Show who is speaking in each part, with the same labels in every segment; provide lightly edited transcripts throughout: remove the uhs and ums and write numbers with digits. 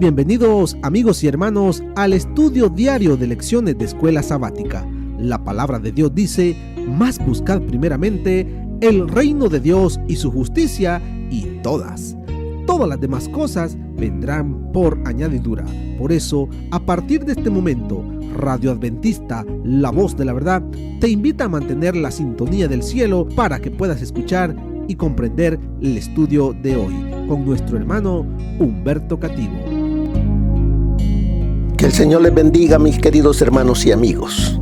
Speaker 1: Bienvenidos amigos y hermanos al estudio diario de lecciones de Escuela Sabática. La palabra de Dios dice: mas buscad primeramente el reino de Dios y su justicia, y todas las demás cosas vendrán por añadidura. Por eso, a partir de este momento, Radio Adventista, la voz de la verdad, te invita a mantener la sintonía del cielo para que puedas escuchar y comprender el estudio de hoy con nuestro hermano Humberto Cativo.
Speaker 2: Que el Señor les bendiga, mis queridos hermanos y amigos.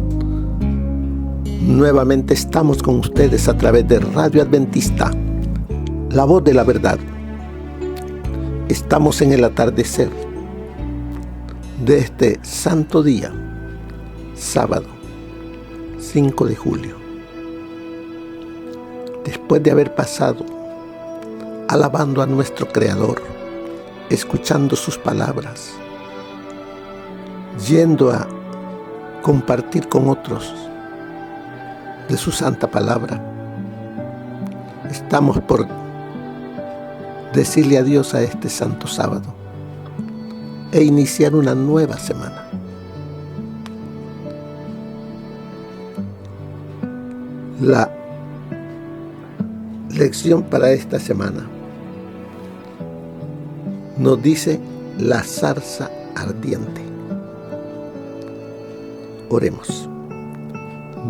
Speaker 2: Nuevamente estamos con ustedes a través de Radio Adventista, la voz de la verdad. Estamos en el atardecer de este santo día, sábado 5 de julio. Después de haber pasado alabando a nuestro Creador, escuchando sus palabras, yendo a compartir con otros de su santa palabra, estamos por decirle adiós a este santo sábado e iniciar una nueva semana. La lección para esta semana nos dice la zarza ardiente. Oremos.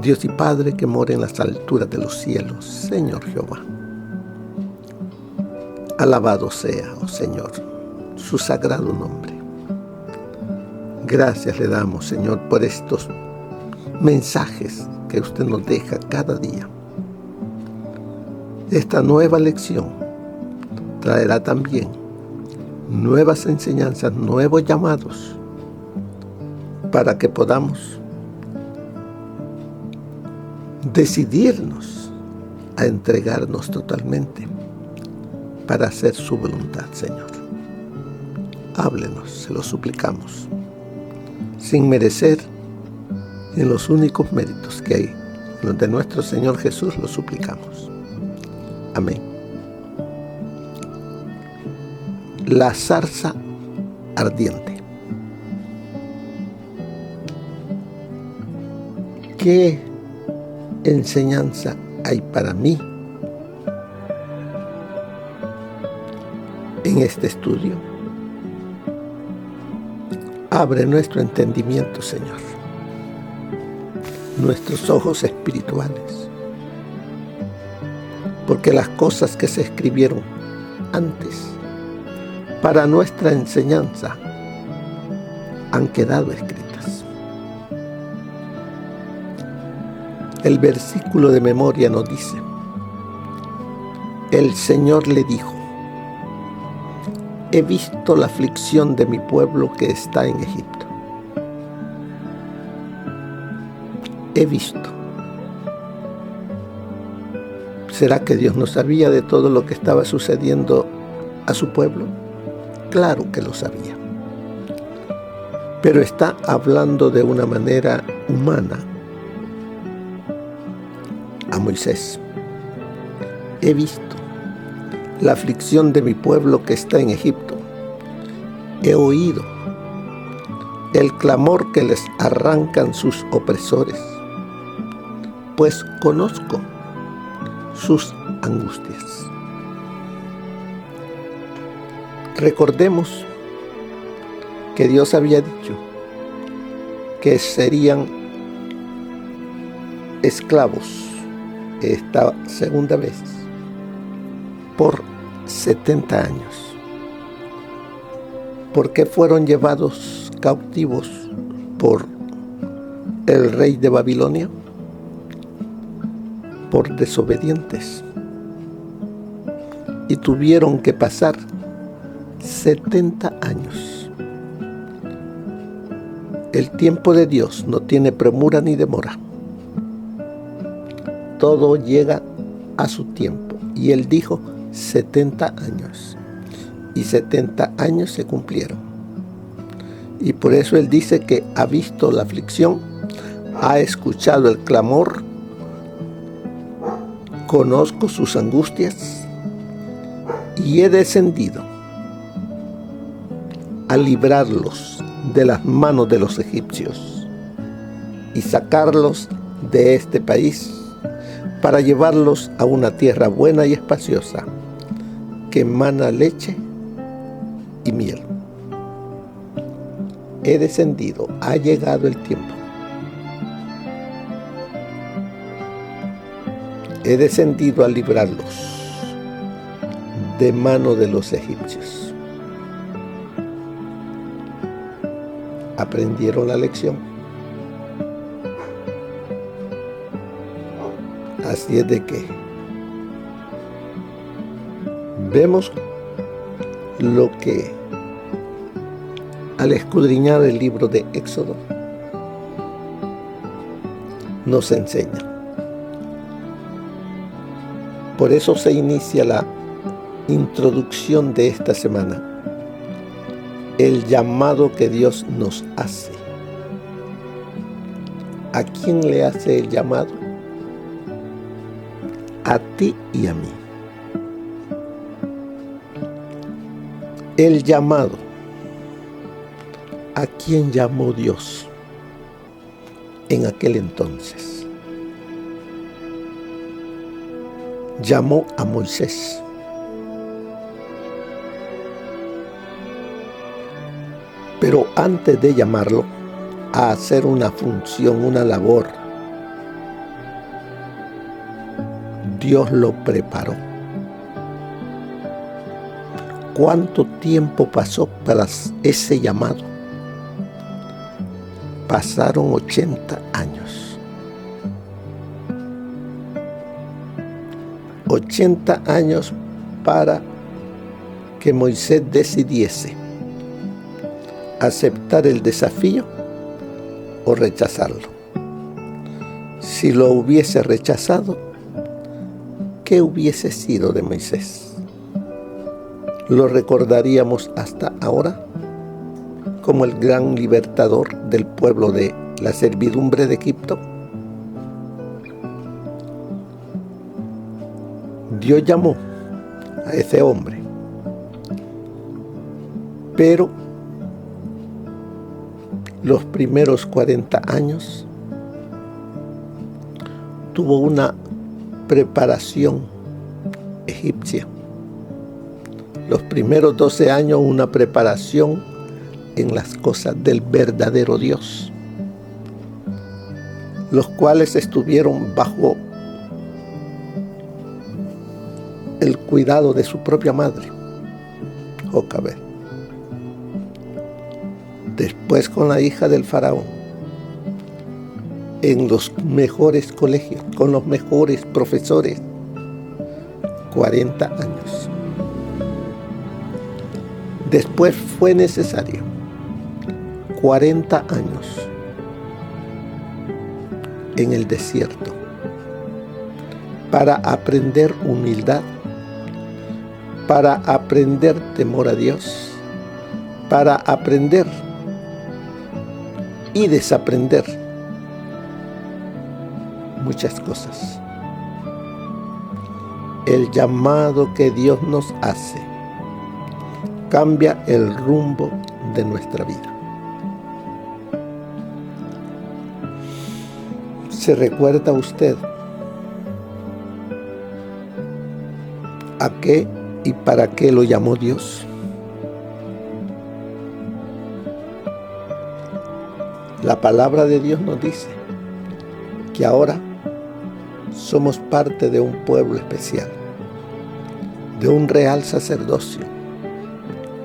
Speaker 2: Dios y Padre que mora en las alturas de los cielos, Señor Jehová, alabado sea, oh Señor, su sagrado nombre. Gracias le damos, Señor, por estos mensajes que usted nos deja cada día. Esta nueva lección traerá también nuevas enseñanzas, nuevos llamados, para que podamos decidirnos a entregarnos totalmente para hacer su voluntad, Señor. Háblenos, se lo suplicamos, sin merecer, en los únicos méritos que hay, los de nuestro Señor Jesús, lo suplicamos. Amén. La zarza ardiente. ¿Qué enseñanza hay para mí en este estudio? Abre nuestro entendimiento, Señor, nuestros ojos espirituales, porque las cosas que se escribieron antes para nuestra enseñanza han quedado escritas. El versículo de memoria nos dice: el Señor le dijo: he visto la aflicción de mi pueblo que está en Egipto. He visto. ¿Será que Dios no sabía de todo lo que estaba sucediendo a su pueblo? Claro que lo sabía. Pero está hablando de una manera humana a Moisés. He visto la aflicción de mi pueblo que está en Egipto. He oído el clamor que les arrancan sus opresores, pues conozco sus angustias. Recordemos que Dios había dicho que serían esclavos esta segunda vez por 70 años. ¿Por qué fueron llevados cautivos por el rey de Babilonia? Por desobedientes. Y tuvieron que pasar 70 años. El tiempo de Dios no tiene premura ni demora. Todo llega a su tiempo. Y Él dijo 70 años. Y 70 años se cumplieron. Y por eso Él dice que ha visto la aflicción, ha escuchado el clamor, conozco sus angustias y he descendido a librarlos de las manos de los egipcios y sacarlos de este país para llevarlos a una tierra buena y espaciosa que emana leche y miel. He descendido, ha llegado el tiempo. He descendido a librarlos de mano de los egipcios. ¿Aprendieron la lección? Así es de que vemos lo que al escudriñar el libro de Éxodo nos enseña. Por eso se inicia la introducción de esta semana, el llamado que Dios nos hace. ¿A quién le hace el llamado? A ti y a mí. El llamado. ¿A quién llamó Dios en aquel entonces? Llamó a Moisés. Pero antes de llamarlo a hacer una función, una labor, Dios lo preparó. ¿Cuánto tiempo pasó para ese llamado? Pasaron 80 años. 80 años para que Moisés decidiese aceptar el desafío o rechazarlo. Si lo hubiese rechazado, ¿qué hubiese sido de Moisés? ¿Lo recordaríamos hasta ahora como el gran libertador del pueblo de la servidumbre de Egipto? Dios llamó a ese hombre, pero los primeros 40 años tuvo una preparación egipcia. Los primeros 12 años una preparación en las cosas del verdadero Dios, los cuales estuvieron bajo el cuidado de su propia madre, Jocabed. Después con la hija del faraón, en los mejores colegios, con los mejores profesores, 40 años. Después fue necesario 40 años en el desierto para aprender humildad, para aprender temor a Dios, para aprender y desaprender muchas cosas. El llamado que Dios nos hace cambia el rumbo de nuestra vida. ¿Se recuerda usted a qué y para qué lo llamó Dios? La palabra de Dios nos dice que ahora somos parte de un pueblo especial, de un real sacerdocio,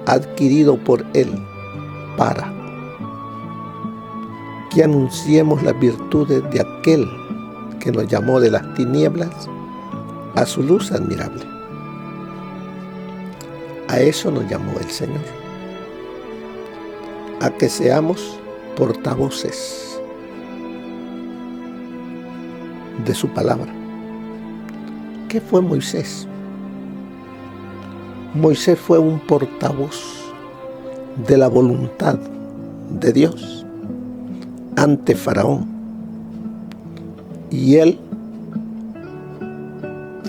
Speaker 2: adquirido por Él para que anunciemos las virtudes de aquel que nos llamó de las tinieblas a su luz admirable. A eso nos llamó el Señor, a que seamos portavoces de su palabra. ¿Qué fue Moisés? Moisés fue un portavoz de la voluntad de Dios ante Faraón. Y él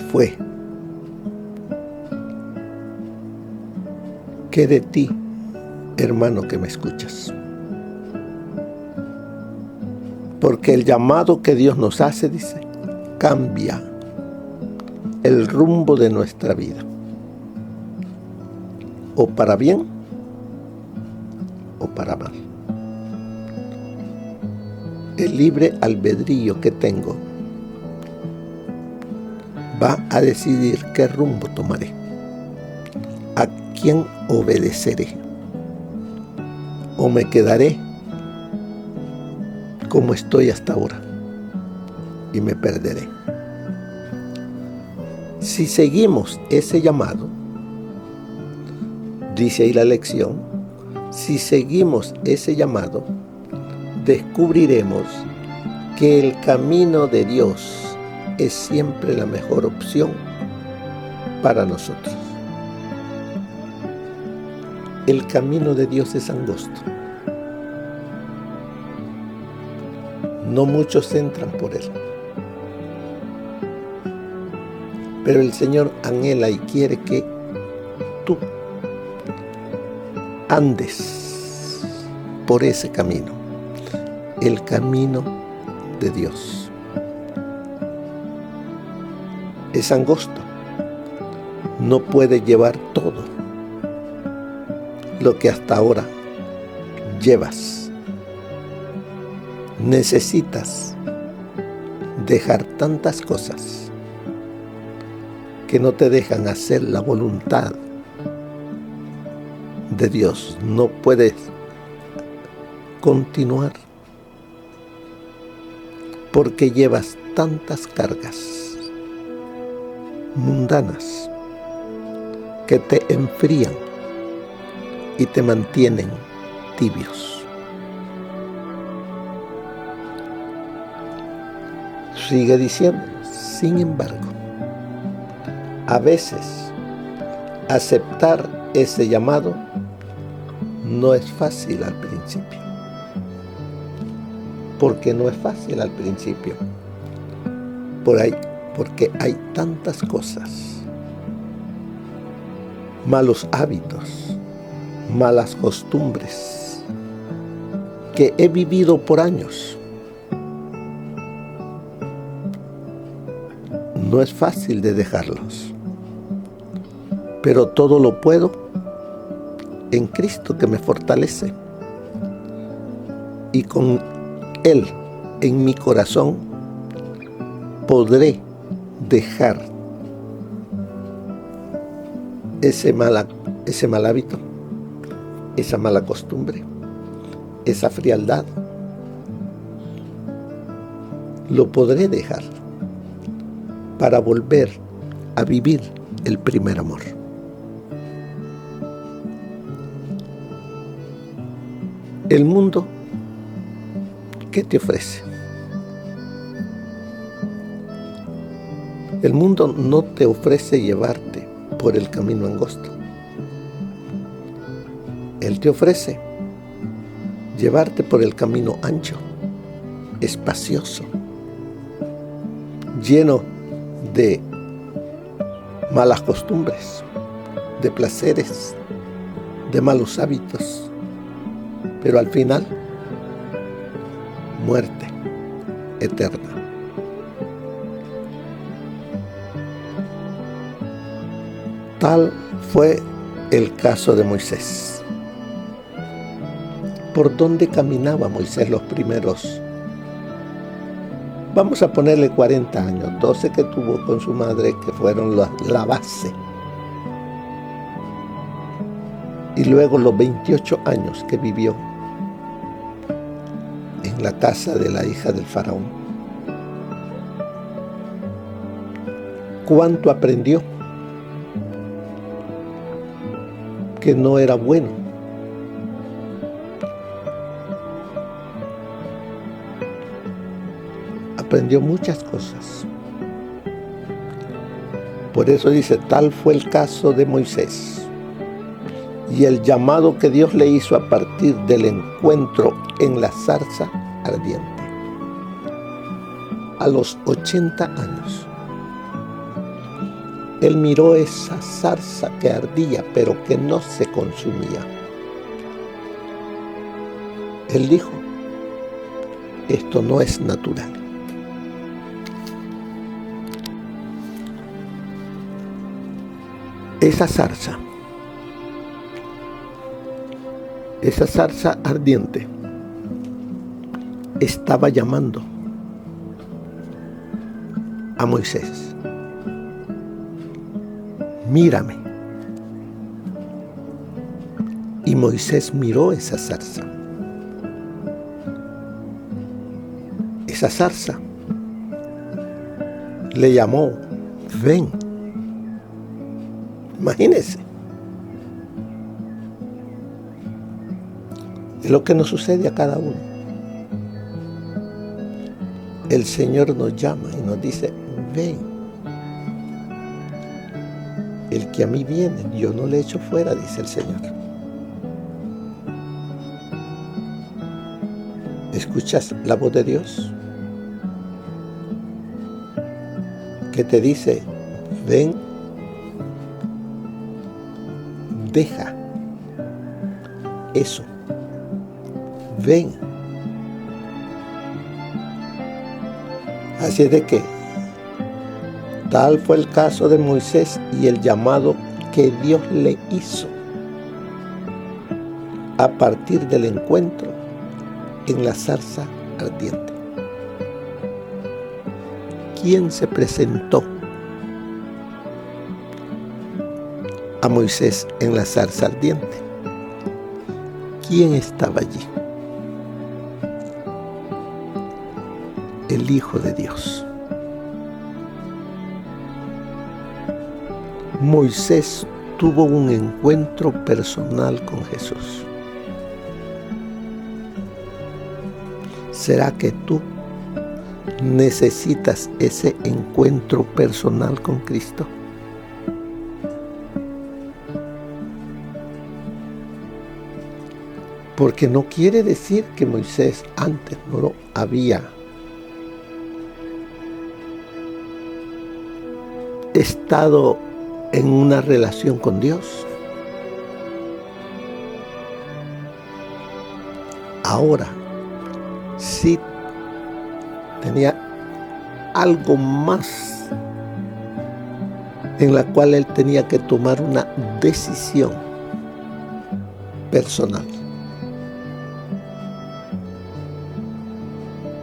Speaker 2: fue: ¿qué de ti hermano que me escuchas. Porque el llamado que Dios nos hace, dice, cambia el rumbo de nuestra vida. O para bien o para mal. El libre albedrío que tengo va a decidir qué rumbo tomaré, a quién obedeceré, o me quedaré como estoy hasta ahora y me perderé. Si seguimos ese llamado, dice ahí la lección, si seguimos ese llamado, descubriremos que el camino de Dios es siempre la mejor opción para nosotros. El camino de Dios es angosto. No muchos entran por él. Pero el Señor anhela y quiere que tú andes por ese camino, el camino de Dios. Es angosto, no puede llevar todo lo que hasta ahora llevas. Necesitas dejar tantas cosas que no te dejan hacer la voluntad de Dios. No puedes continuar porque llevas tantas cargas mundanas que te enfrían y te mantienen tibios. Sigue diciendo, sin embargo, a veces aceptar ese llamado no es fácil al principio. ¿Por qué no es fácil al principio? Porque hay tantas cosas, malos hábitos, malas costumbres que he vivido por años. No es fácil de dejarlos, pero todo lo puedo en Cristo que me fortalece, y con Él en mi corazón podré dejar ese mal hábito, esa mala costumbre, esa frialdad. Lo podré dejar para volver a vivir el primer amor. El mundo, ¿qué te ofrece? El mundo no te ofrece llevarte por el camino angosto. Él te ofrece llevarte por el camino ancho, espacioso, lleno de malas costumbres, de placeres, de malos hábitos, pero al final, muerte eterna. Tal fue el caso de Moisés. ¿Por dónde caminaba Moisés los primeros? Vamos a ponerle 40 años, 12 que tuvo con su madre, que fueron la base. Y luego los 28 años que vivió en la casa de la hija del faraón. ¿Cuánto aprendió? Que no era bueno. Aprendió muchas cosas. Por eso dice, tal fue el caso de Moisés y el llamado que Dios le hizo a partir del encuentro en la zarza ardiente. A los 80 años, él miró esa zarza que ardía, pero que no se consumía. Él dijo, esto no es natural. Esa zarza ardiente estaba llamando a Moisés. Mírame. Y Moisés miró esa zarza. Esa zarza le llamó, ven. Imagínense. Es lo que nos sucede a cada uno. El Señor nos llama y nos dice, ven. El que a mí viene, yo no le echo fuera, dice el Señor. ¿Escuchas la voz de Dios? Que te dice, ven, deja eso, ven. Así es de que tal fue el caso de Moisés y el llamado que Dios le hizo a partir del encuentro en la zarza ardiente. ¿Quién se presentó a Moisés en la zarza ardiente? ¿Quién estaba allí? El Hijo de Dios. Moisés tuvo un encuentro personal con Jesús. ¿Será que tú necesitas ese encuentro personal con Cristo? Porque no quiere decir que Moisés antes no lo había estado en una relación con Dios. Ahora sí tenía algo más en la cual él tenía que tomar una decisión personal.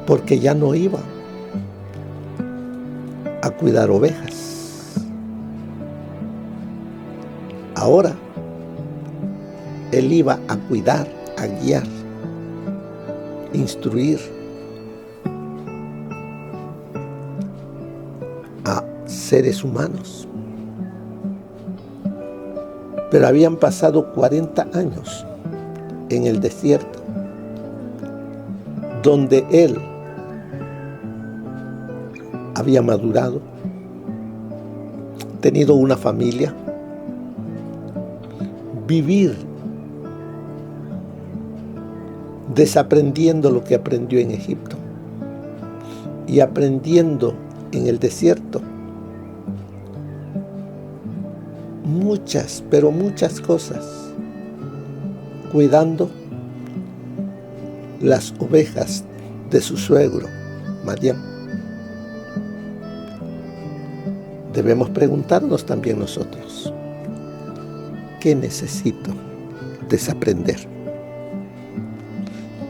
Speaker 2: Porque ya no iba a cuidar ovejas. Ahora él iba a cuidar, a guiar, instruir a seres humanos. Pero habían pasado 40 años en el desierto, donde él había madurado, tenido una familia, vivir desaprendiendo lo que aprendió en Egipto y aprendiendo en el desierto muchas, pero muchas cosas, cuidando las ovejas de su suegro, Madián. Debemos preguntarnos también nosotros, ¿qué necesito desaprender?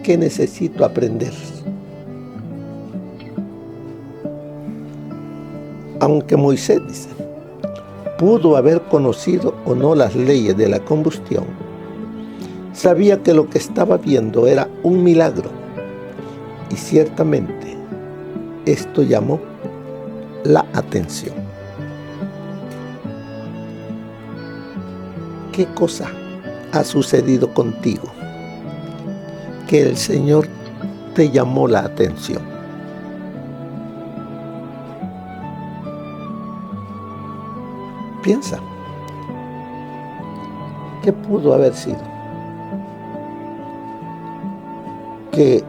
Speaker 2: ¿Qué necesito aprender? Aunque Moisés, dice, pudo haber conocido o no las leyes de la combustión, sabía que lo que estaba viendo era un milagro, y ciertamente esto llamó la atención. ¿Qué cosa ha sucedido contigo que el Señor te llamó la atención? Piensa, ¿qué pudo haber sido? Que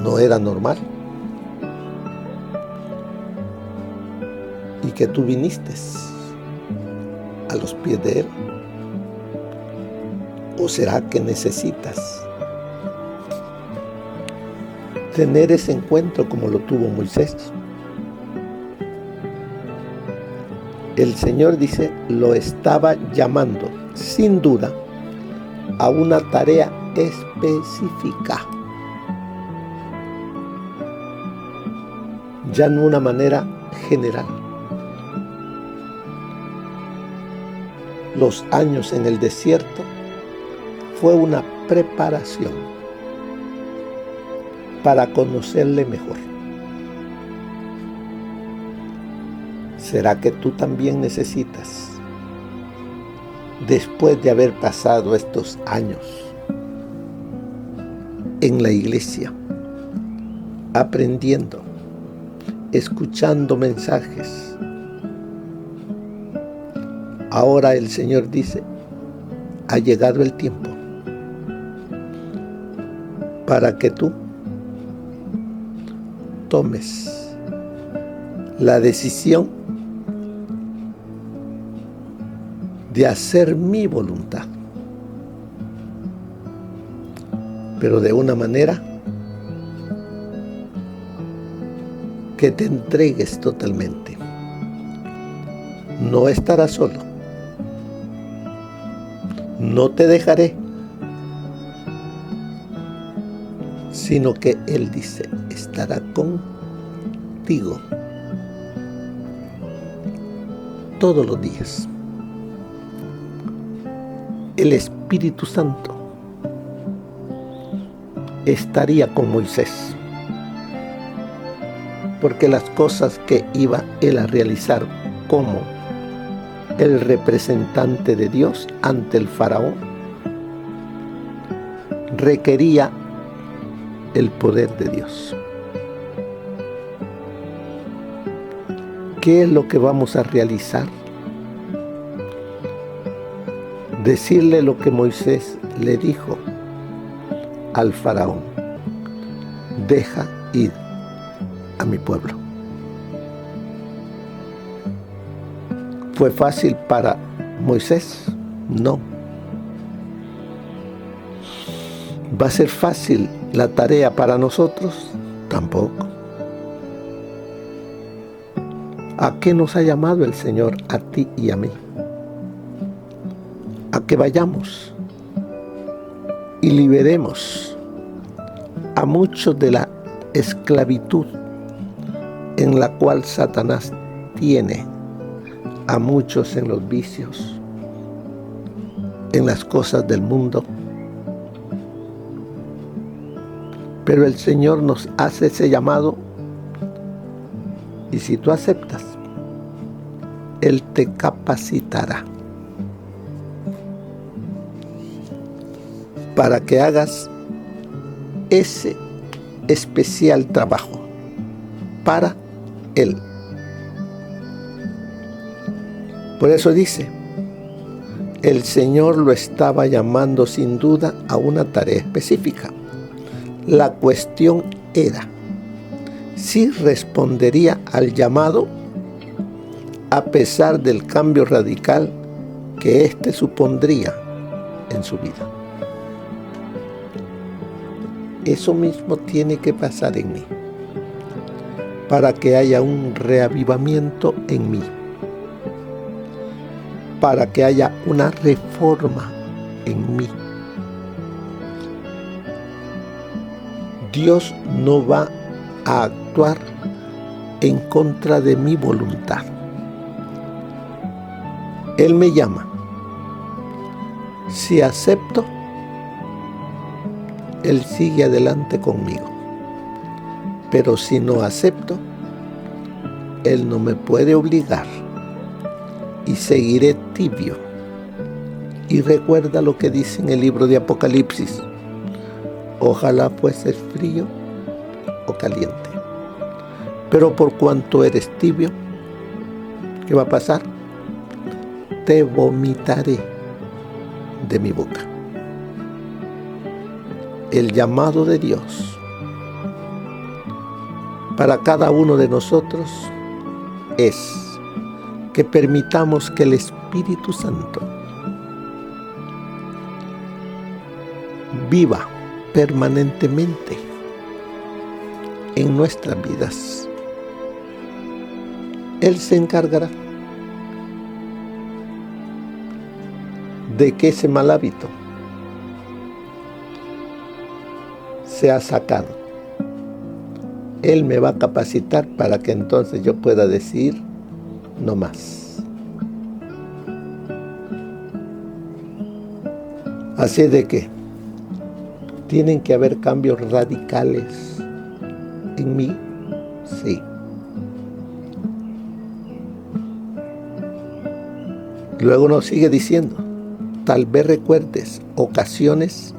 Speaker 2: no era normal y que tú viniste a los pies de Él. ¿O será que necesitas tener ese encuentro como lo tuvo Moisés. El Señor dice, lo estaba llamando, sin duda, a una tarea específica. Ya no una manera general. Los años en el desierto fue una preparación para conocerle mejor. ¿Será que tú también necesitas, después de haber pasado estos años en la iglesia, aprendiendo, escuchando mensajes, ahora el Señor dice, ha llegado el tiempo para que tú tomes la decisión de hacer mi voluntad, pero de una manera que te entregues totalmente. No estarás solo, no te dejaré, sino que Él dice, estará contigo todos los días. El Espíritu Santo estaría con Moisés, porque las cosas que iba él a realizar como el representante de Dios ante el faraón requería el poder de Dios. ¿Qué es lo que vamos a realizar? Decirle lo que Moisés le dijo al faraón: deja ir a mi pueblo. ¿Fue fácil para Moisés? No. ¿Va a ser fácil la tarea para nosotros? Tampoco. ¿A qué nos ha llamado el Señor a ti y a mí? A que vayamos y liberemos a muchos de la esclavitud en la cual Satanás tiene a muchos en los vicios, en las cosas del mundo. Pero el Señor nos hace ese llamado, y si tú aceptas, Él te capacitará para que hagas ese especial trabajo para Él. Por eso dice, el Señor lo estaba llamando sin duda a una tarea específica. La cuestión era si respondería al llamado a pesar del cambio radical que éste supondría en su vida. Eso mismo tiene que pasar en mí para que haya un reavivamiento en mí, para que haya una reforma en mí. Dios no va a actuar en contra de mi voluntad. Él me llama. Si acepto, Él sigue adelante conmigo. Pero si no acepto, Él no me puede obligar y seguiré tibio. Y recuerda lo que dice en el libro de Apocalipsis: ojalá fueses frío o caliente. Pero por cuanto eres tibio, ¿qué va a pasar? Te vomitaré de mi boca. El llamado de Dios para cada uno de nosotros es que permitamos que el Espíritu Santo viva permanentemente en nuestras vidas. Él se encargará de que ese mal hábito sea sacado. Él me va a capacitar para que entonces yo pueda decir no más. Así de que tienen que haber cambios radicales en mí, sí. Luego nos sigue diciendo, tal vez recuerdes ocasiones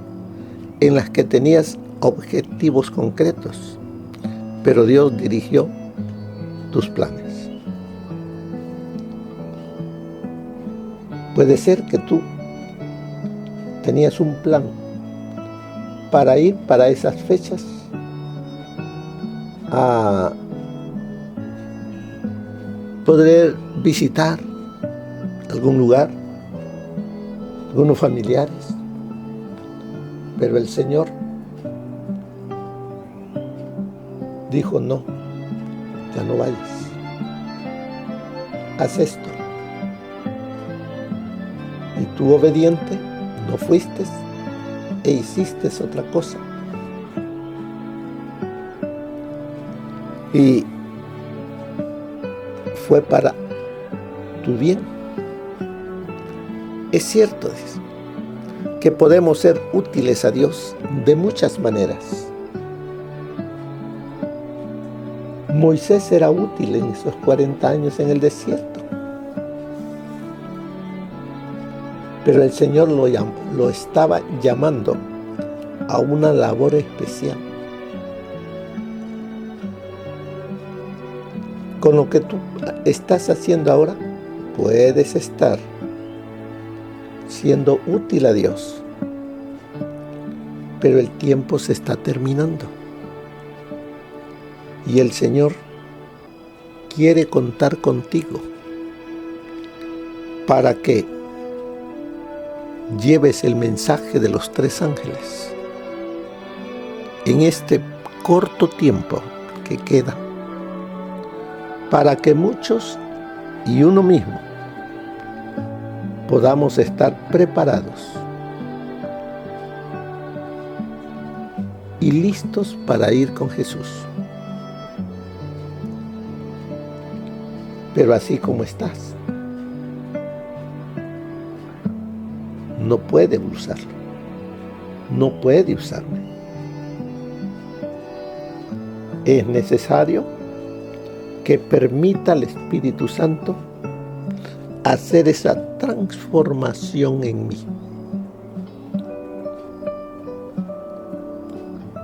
Speaker 2: en las que tenías objetivos concretos, pero Dios dirigió tus planes. Puede ser que tú tenías un plan para ir para esas fechas a poder visitar algún lugar, algunos familiares, pero el Señor dijo no, ya no vayas, haz esto. Y tú obediente no fuiste e hiciste otra cosa. Y fue para tu bien. Es cierto que podemos ser útiles a Dios de muchas maneras. Moisés era útil en esos 40 años en el desierto. Pero el Señor lo estaba llamando a una labor especial. Con lo que tú estás haciendo ahora, puedes estar siendo útil a Dios. Pero el tiempo se está terminando. Y el Señor quiere contar contigo para que lleves el mensaje de los 3 ángeles en este corto tiempo que queda, para que muchos y uno mismo podamos estar preparados y listos para ir con Jesús. Pero así como estás, no puede usarlo, no puede usarme. Es necesario que permita al Espíritu Santo hacer esa transformación en mí.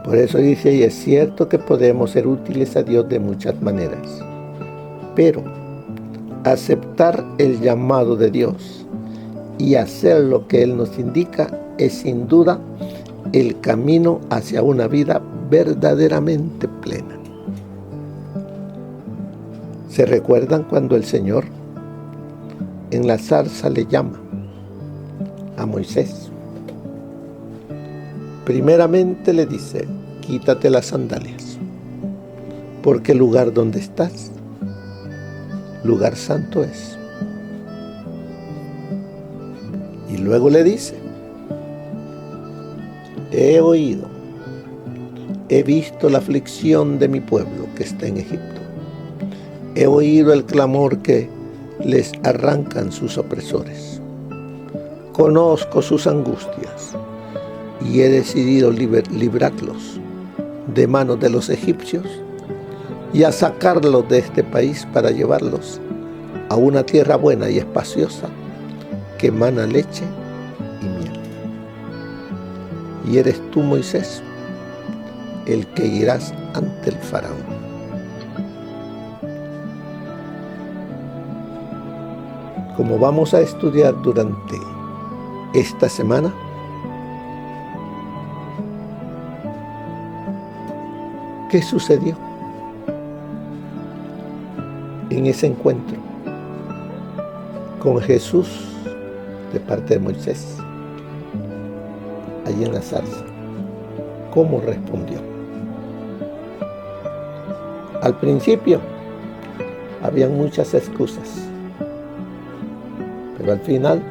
Speaker 2: Por eso dice, y es cierto que podemos ser útiles a Dios de muchas maneras, pero aceptar el llamado de Dios y hacer lo que Él nos indica es sin duda el camino hacia una vida verdaderamente plena. ¿Se recuerdan cuando el Señor en la zarza le llama a Moisés? Primeramente le dice, quítate las sandalias, porque el lugar donde estás, lugar santo es. Y luego le dice, he oído, he visto la aflicción de mi pueblo que está en Egipto. He oído el clamor que les arrancan sus opresores. Conozco sus angustias y he decidido librarlos de manos de los egipcios y a sacarlos de este país para llevarlos a una tierra buena y espaciosa que emana leche y miel. Y eres tú, Moisés, el que irás ante el faraón. Como vamos a estudiar durante esta semana, ¿qué sucedió en ese encuentro con Jesús de parte de Moisés, allí en la zarza? ¿Cómo respondió? Al principio habían muchas excusas, pero al final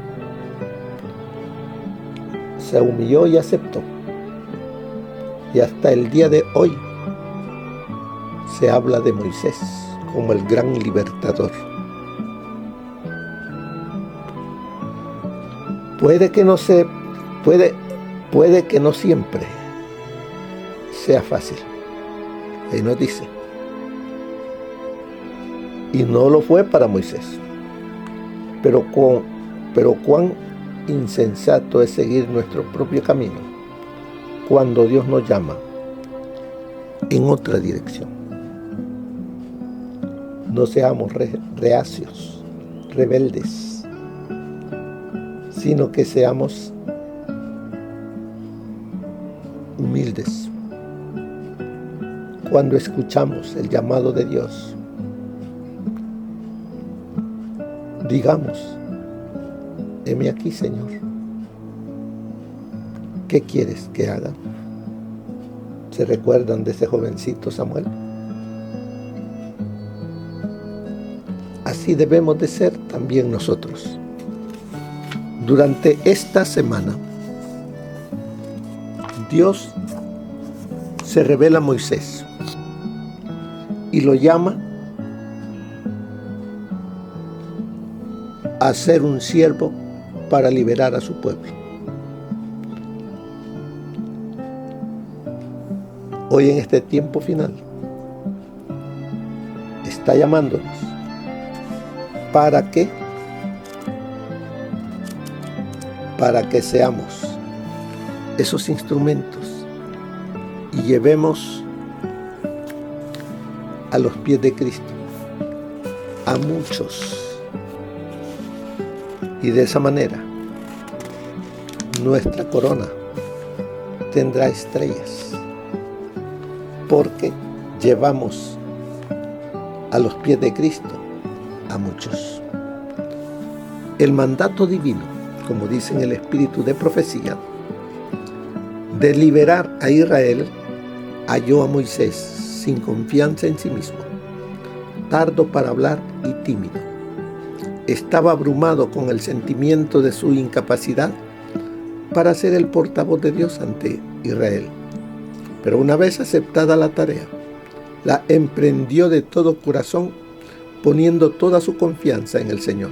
Speaker 2: se humilló y aceptó. Y hasta el día de hoy se habla de Moisés como el gran libertador. Puede que no siempre sea fácil. Ahí nos dice. Y no lo fue para Moisés. Pero cuán insensato es seguir nuestro propio camino cuando Dios nos llama en otra dirección. No seamos reacios, rebeldes, sino que seamos humildes. Cuando escuchamos el llamado de Dios, digamos: heme aquí, Señor. ¿Qué quieres que haga? ¿Se recuerdan de ese jovencito Samuel? Así debemos de ser también nosotros. Durante esta semana, Dios se revela a Moisés y lo llama a ser un siervo para liberar a su pueblo. Hoy, en este tiempo final, está llamándonos. ¿Para qué? Para que seamos esos instrumentos y llevemos a los pies de Cristo a muchos. Y de esa manera nuestra corona tendrá estrellas, porque llevamos a los pies de Cristo a muchos. El mandato divino, como dice en el espíritu de profecía, de liberar a Israel, halló a Moisés sin confianza en sí mismo, tardo para hablar y tímido. Estaba abrumado con el sentimiento de su incapacidad para ser el portavoz de Dios ante Israel. Pero una vez aceptada la tarea, la emprendió de todo corazón, poniendo toda su confianza en el Señor.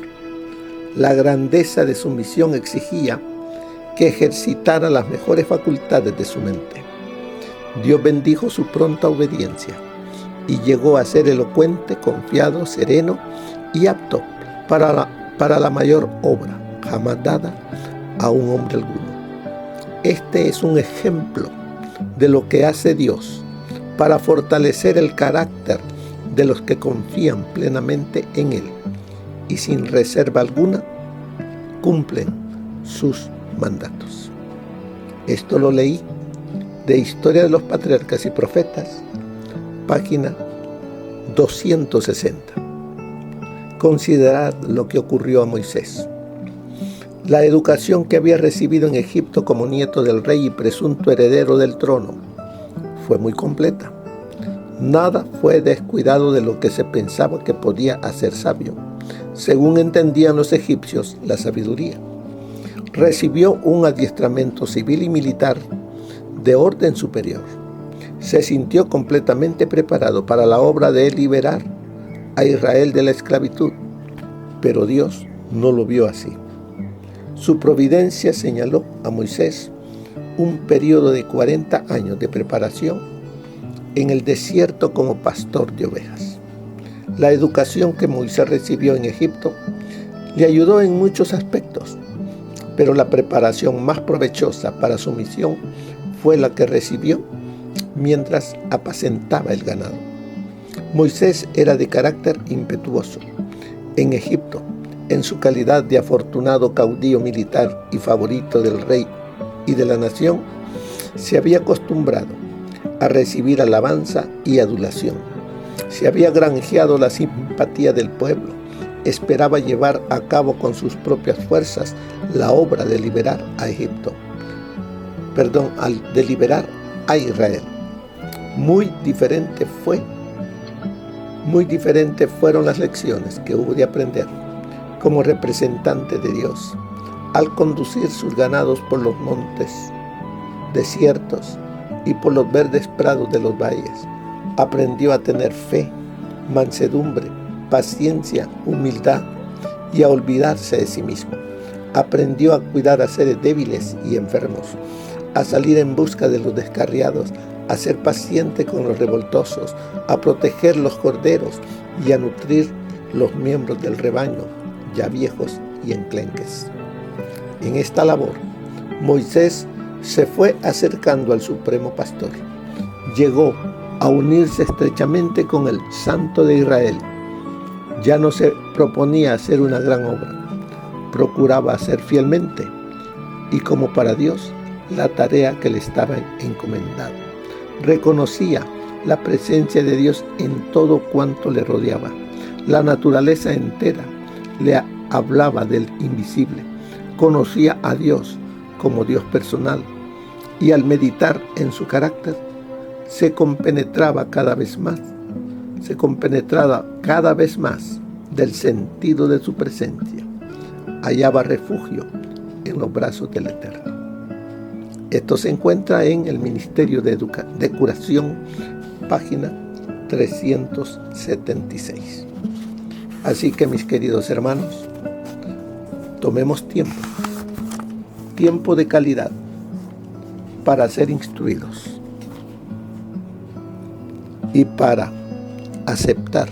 Speaker 2: La grandeza de su misión exigía que ejercitara las mejores facultades de su mente. Dios bendijo su pronta obediencia y llegó a ser elocuente, confiado, sereno y apto para la mayor obra jamás dada a un hombre alguno. Este es un ejemplo de lo que hace Dios para fortalecer el carácter de los que confían plenamente en Él y sin reserva alguna cumplen sus mandatos. Esto lo leí de Historia de los Patriarcas y Profetas, página 260. Considerad lo que ocurrió a Moisés. La educación que había recibido en Egipto como nieto del rey y presunto heredero del trono fue muy completa. Nada fue descuidado de lo que se pensaba que podía hacer sabio, según entendían los egipcios la sabiduría. Recibió un adiestramiento civil y militar de orden superior. Se sintió completamente preparado para la obra de liberar a Israel de la esclavitud, pero Dios no lo vio así. Su providencia señaló a Moisés un periodo de 40 años de preparación en el desierto como pastor de ovejas. La educación que Moisés recibió en Egipto le ayudó en muchos aspectos, pero la preparación más provechosa para su misión fue la que recibió mientras apacentaba el ganado. Moisés era de carácter impetuoso. En Egipto, en su calidad de afortunado caudillo militar y favorito del rey y de la nación, se había acostumbrado a recibir alabanza y adulación. Se había granjeado la simpatía del pueblo. Esperaba llevar a cabo con sus propias fuerzas la obra de liberar a de liberar a Israel. Muy diferente fue Muy diferentes fueron las lecciones que hubo de aprender como representante de Dios al conducir sus ganados por los montes, desiertos y por los verdes prados de los valles. Aprendió a tener fe, mansedumbre, paciencia, humildad y a olvidarse de sí mismo. Aprendió a cuidar a seres débiles y enfermos, a salir en busca de los descarriados, a ser paciente con los revoltosos, a proteger los corderos y a nutrir los miembros del rebaño, ya viejos y enclenques. En esta labor, Moisés se fue acercando al Supremo Pastor. Llegó a unirse estrechamente con el Santo de Israel. Ya no se proponía hacer una gran obra, procuraba hacer fielmente y como para Dios la tarea que le estaba encomendada. Reconocía la presencia de Dios en todo cuanto le rodeaba. La naturaleza entera le hablaba del invisible. Conocía a Dios como Dios personal y al meditar en su carácter se compenetraba cada vez más del sentido de su presencia. Hallaba refugio en los brazos del Eterno. Esto se encuentra en el Ministerio de Curación, página 376. Así que, mis queridos hermanos, tomemos tiempo de calidad para ser instruidos y para aceptar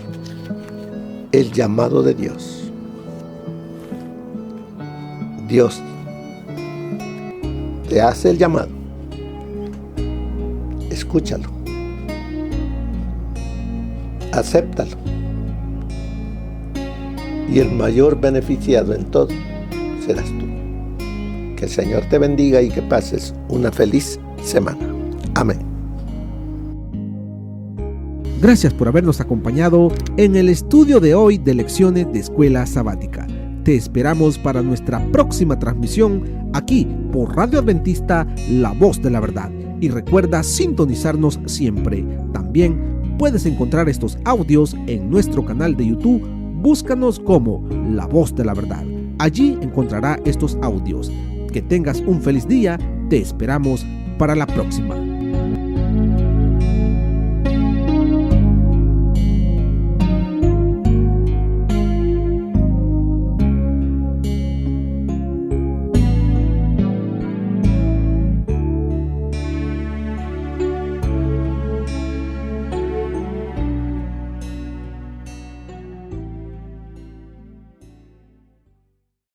Speaker 2: el llamado de Dios. Dios te hace el llamado. Escúchalo. Acéptalo. Y el mayor beneficiado en todo serás tú. Que el Señor te bendiga y que pases una feliz semana. Amén.
Speaker 1: Gracias por habernos acompañado en el estudio de hoy de lecciones de Escuela Sabática. Te esperamos para nuestra próxima transmisión aquí por Radio Adventista, La Voz de la Verdad. Y recuerda sintonizarnos siempre. También puedes encontrar estos audios en nuestro canal de YouTube. Búscanos como La Voz de la Verdad. Allí encontrará estos audios. Que tengas un feliz día. Te esperamos para la próxima.